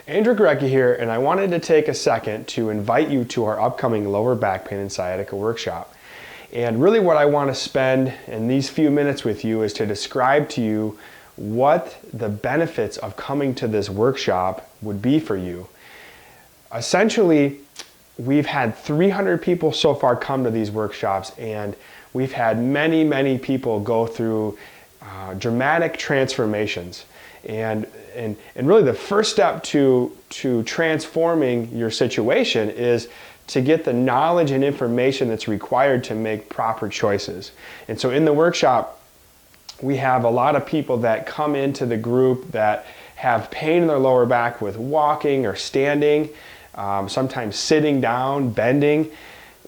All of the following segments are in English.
Andrew Gorecki here, and I wanted to take a second to invite you to our upcoming lower back pain and sciatica workshop. And really what I want to spend in these few minutes with you is to describe to you what the benefits of coming to this workshop would be for you. Essentially, we've had 300 people so far come to these workshops, and we've had many people go through dramatic transformations. And really the first step to transforming your situation is to get the knowledge and information that's required to make proper choices. And so in the workshop, we have a lot of people that come into the group that have pain in their lower back with walking or standing, sometimes sitting down, bending,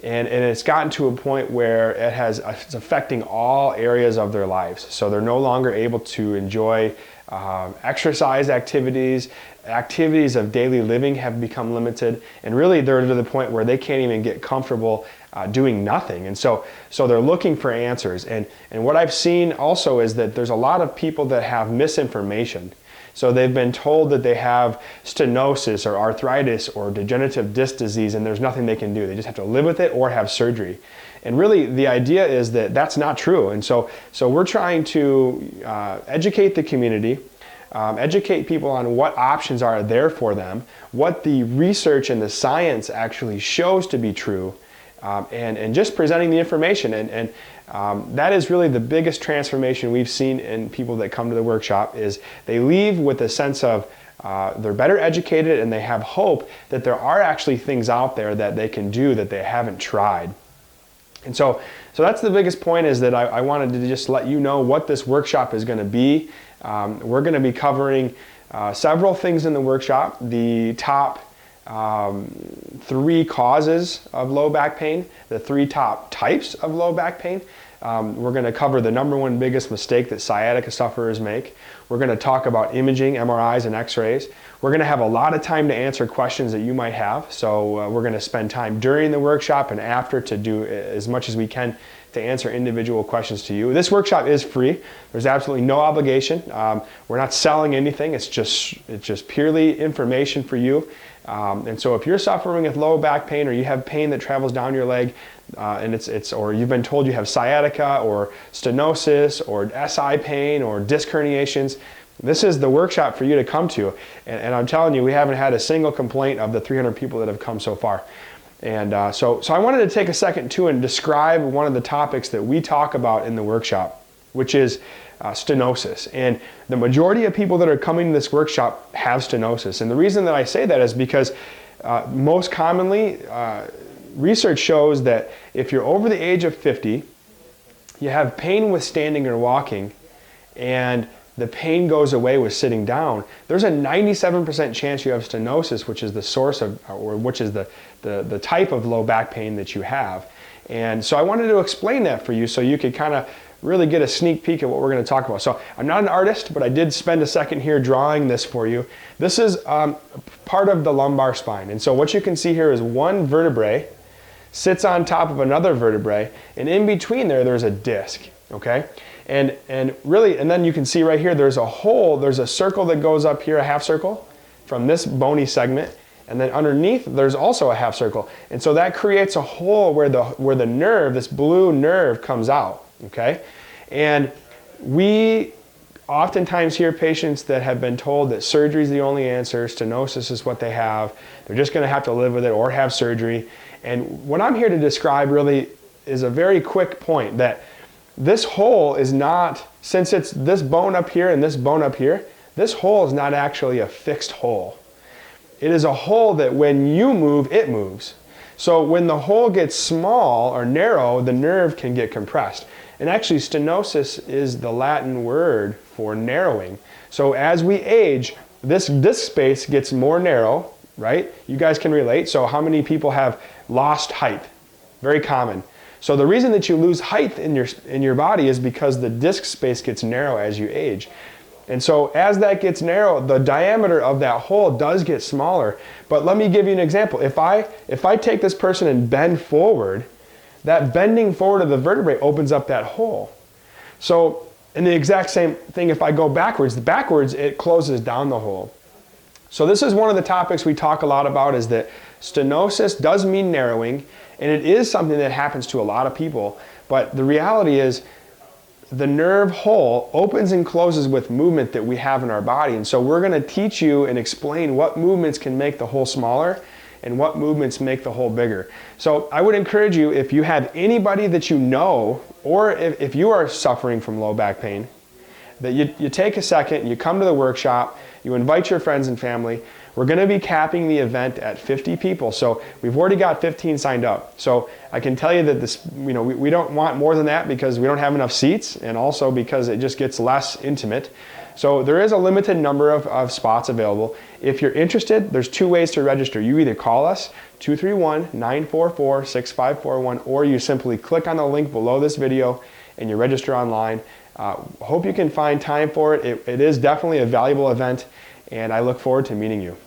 and it's gotten to a point where it's affecting all areas of their lives. So they're no longer able to enjoy exercise activities of daily living have become limited, and really they're to the point where they can't even get comfortable doing nothing. And so they're looking for answers. And what I've seen also is that there's a lot of people that have misinformation. So they've been told that they have stenosis or arthritis or degenerative disc disease, and there's nothing they can do. They just have to live with it or have surgery. And really the idea is that that's not true. And so we're trying to educate the community, educate people on what options are there for them, what the research and the science actually shows to be true, and just presenting the information. And that is really the biggest transformation we've seen in people that come to the workshop, is they leave with a sense of they're better educated, and they have hope that there are actually things out there that they can do that they haven't tried. And so that's the biggest point, is that I wanted to just let you know what this workshop is going to be. We're going to be covering several things in the workshop. The top 3 causes of low back pain, the 3 top types of low back pain. We're going to cover the #1 biggest mistake that sciatica sufferers make. We're going to talk about imaging, MRIs, and X-rays. We're going to have a lot of time to answer questions that you might have. So we're going to spend time during the workshop and after to do as much as we can to answer individual questions to you. This workshop is free. There's absolutely no obligation. We're not selling anything. It's just purely information for you. And so if you're suffering with low back pain, or you have pain that travels down your leg, or you've been told you have sciatica or stenosis or SI pain or disc herniations, this is the workshop for you to come to. And I'm telling you, we haven't had a single complaint of the 300 people that have come so far. And so I wanted to take a second too and describe one of the topics that we talk about in the workshop, which is stenosis. And the majority of people that are coming to this workshop have stenosis. And the reason that I say that is because most commonly, research shows that if you're over the age of 50, you have pain with standing or walking, and the pain goes away with sitting down, there's a 97% chance you have stenosis, which is the source of, or which is the type of low back pain that you have. And so I wanted to explain that for you so you could kind of really get a sneak peek at what we're going to talk about. So I'm not an artist, but I did spend a second here drawing this for you. This is part of the lumbar spine. And so what you can see here is one vertebrae sits on top of another vertebrae, and in between there's a disc, okay? And then you can see right here, there's a hole, there's a circle that goes up here, a half circle, from this bony segment, and then underneath there's also a half circle. And so that creates a hole where the nerve, this blue nerve, comes out, okay? And we oftentimes hear patients that have been told that surgery is the only answer, stenosis is what they have, they're just gonna have to live with it or have surgery. And what I'm here to describe really is a very quick point, that this hole is not, since it's this bone up here and this bone up here, this hole is not actually a fixed hole. It is a hole that when you move, it moves. So when the hole gets small or narrow, the nerve can get compressed. And actually stenosis is the Latin word for narrowing. So as we age, this disc space gets more narrow, right? You guys can relate. So how many people have lost height? Very common. So the reason that you lose height in your body is because the disc space gets narrow as you age. And so as that gets narrow, the diameter of that hole does get smaller. But let me give you an example. If I take this person and bend forward, that bending forward of the vertebrae opens up that hole. So, and the exact same thing if I go backwards, it closes down the hole. So this is one of the topics we talk a lot about, is that stenosis does mean narrowing, and it is something that happens to a lot of people, but the reality is the nerve hole opens and closes with movement that we have in our body. And so we're going to teach you and explain what movements can make the hole smaller and what movements make the hole bigger. So I would encourage you, if you have anybody that you know, or if you are suffering from low back pain, that you take a second, you come to the workshop, you invite your friends and family. We're going to be capping the event at 50 people. So we've already got 15 signed up. So I can tell you that this, we don't want more than that, because we don't have enough seats, and also because it just gets less intimate. So there is a limited number of spots available. If you're interested, there's 2 ways to register. You either call us, 231-944-6541, or you simply click on the link below this video and you register online. Hope you can find time for it. It is definitely a valuable event, and I look forward to meeting you.